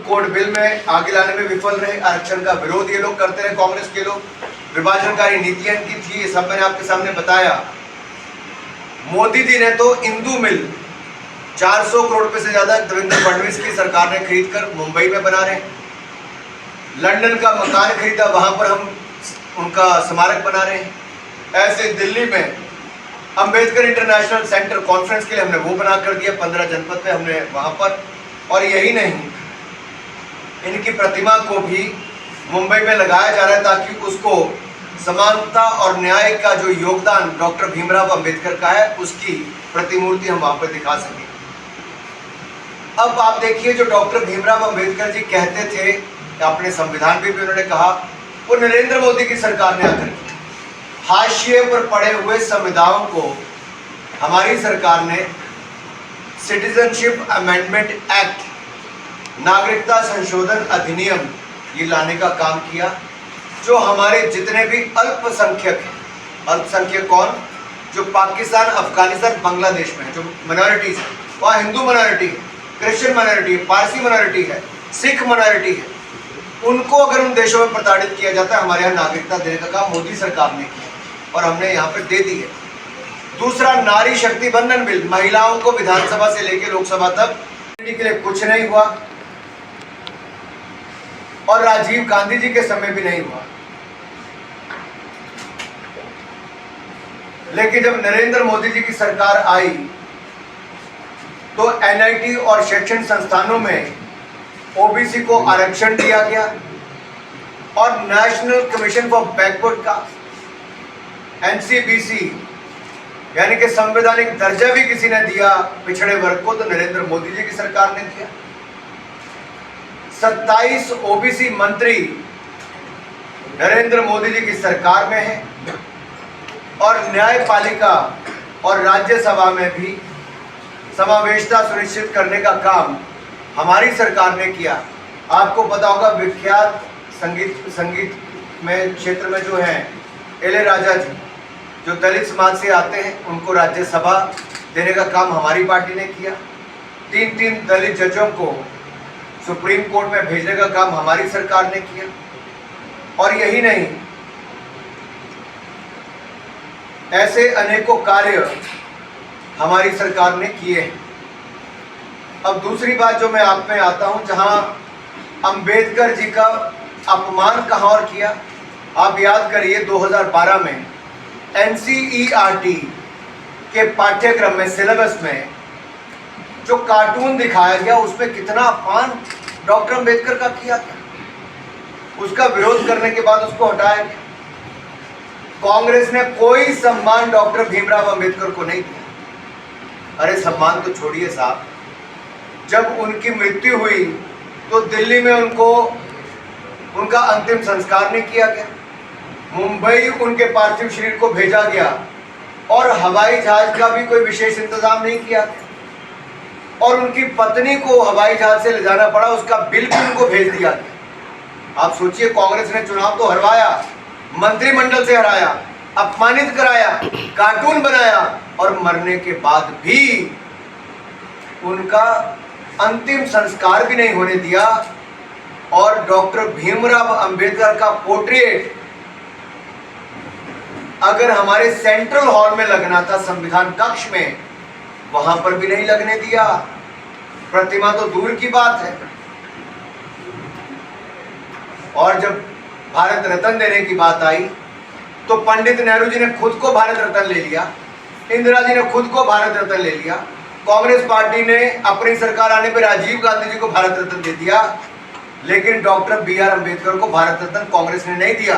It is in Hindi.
कोड बिल में आगे लाने में विफल रहे। आरक्षण का विरोध ये लोग करते रहे, कांग्रेस के लोग। विभाजनकारी नीतियां इनकी थी, ये सब मैंने आपके सामने बताया। मोदी जी ने तो इंदू मिल 400 करोड़ रुपए से ज्यादा देवेंद्र फडणवीस की सरकार ने खरीद कर मुंबई में बना रहे हैं। लंदन का मकान खरीदा, वहां पर हम उनका स्मारक बना रहे हैं। ऐसे दिल्ली में अंबेडकर इंटरनेशनल सेंटर कॉन्फ्रेंस के लिए हमने वो बना कर दिया, 15 जनपद पे हमने वहां पर। और यही नहीं, इनकी प्रतिमा को भी मुंबई में लगाया जा रहा है ताकि उसको समानता और न्याय का जो योगदान डॉक्टर भीमराव अंबेडकर का है उसकी प्रतिमूर्ति हम वहां पर दिखा सकें। अब आप देखिए, जो डॉक्टर भीमराव अंबेडकर जी कहते थे, अपने संविधान में भी उन्होंने कहा, वो नरेंद्र मोदी की सरकार ने आकर हाशिए पर पड़े हुए संविधानों को हमारी सरकार ने सिटीजनशिप अमेंडमेंट एक्ट, नागरिकता संशोधन अधिनियम, ये लाने का काम किया। जो हमारे जितने भी अल्पसंख्यक हैं, अल्पसंख्यक कौन, जो पाकिस्तान, अफगानिस्तान, बांग्लादेश में है, जो माइनॉरिटीज है, वहाँ हिंदू माइनॉरिटी है, क्रिश्चियन माइनॉरिटी है, पारसी माइनॉरिटी है, सिख माइनॉरिटी है, उनको अगर उन देशों में प्रताड़ित किया जाता है, हमारे यहाँ नागरिकता देने का काम मोदी सरकार ने किया और हमने यहाँ पे दे दी है। दूसरा, नारी शक्ति बंधन बिल, महिलाओं को विधानसभा से लेकर लोकसभा तक के लिए कुछ नहीं हुआ और राजीव गांधी जी के समय भी नहीं हुआ। लेकिन जब नरेंद्र मोदी जी की सरकार आई तो एनआईटी और शैक्षणिक संस्थानों में ओबीसी को आरक्षण दिया गया और national commission for backward caste, NCBC, यानी कि संवैधानिक दर्जा भी किसी ने दिया पिछड़े वर्ग को, तो नरेंद्र मोदी जी की सरकार ने दिया। 27 ओबीसी मंत्री नरेंद्र मोदी जी की सरकार में है और न्यायपालिका और राज्यसभा में भी समावेशता सुनिश्चित करने का काम हमारी सरकार ने किया। आपको पता होगा, विख्यात संगीत में क्षेत्र में जो है इलैयाराजा जी, जो दलित समाज से आते हैं, उनको राज्यसभा देने का काम हमारी पार्टी ने किया। 3 दलित जजों को सुप्रीम कोर्ट में भेजने का काम हमारी सरकार ने किया। और यही नहीं, ऐसे अनेकों कार्य हमारी सरकार ने किए हैं। अब दूसरी बात जो मैं आप में आता हूं, जहां अंबेडकर जी का अपमान कहां और किया, आप याद करिए 2012 में एनसीईआरटी के पाठ्यक्रम में, सिलेबस में जो कार्टून दिखाया गया, उसमें कितना अपमान डॉक्टर अंबेडकर का किया गया। उसका विरोध करने के बाद उसको हटाया गया। कांग्रेस ने कोई सम्मान डॉक्टर भीमराव अंबेडकर को नहीं दिया। अरे सम्मान तो छोड़िए साहब, जब उनकी मृत्यु हुई तो दिल्ली में उनका अंतिम संस्कार नहीं किया गया। मुंबई उनके पार्थिव शरीर को भेजा गया और हवाई जहाज का भी कोई विशेष इंतजाम नहीं किया गया और उनकी पत्नी को हवाई जहाज से ले जाना पड़ा, उसका बिल भी उनको भेज दिया गया। आप सोचिए, कांग्रेस ने चुनाव तो हरवाया, मंत्रिमंडल से हराया, अपमानित कराया, कार्टून बनाया और मरने के बाद भी उनका अंतिम संस्कार भी नहीं होने दिया। और डॉक्टर भीमराव अंबेडकर का पोर्ट्रेट अगर हमारे सेंट्रल हॉल में लगना था, संविधान कक्ष में, वहां पर भी नहीं लगने दिया। प्रतिमा तो दूर की बात है। और जब भारत रत्न देने की बात आई तो पंडित नेहरू जी ने खुद को भारत रत्न ले लिया, इंदिरा जी ने खुद को भारत रत्न ले लिया, कांग्रेस पार्टी ने अपनी सरकार आने पर राजीव गांधी जी को भारत रत्न दे दिया, लेकिन डॉक्टर BR अंबेडकर को भारत रत्न कांग्रेस ने नहीं दिया।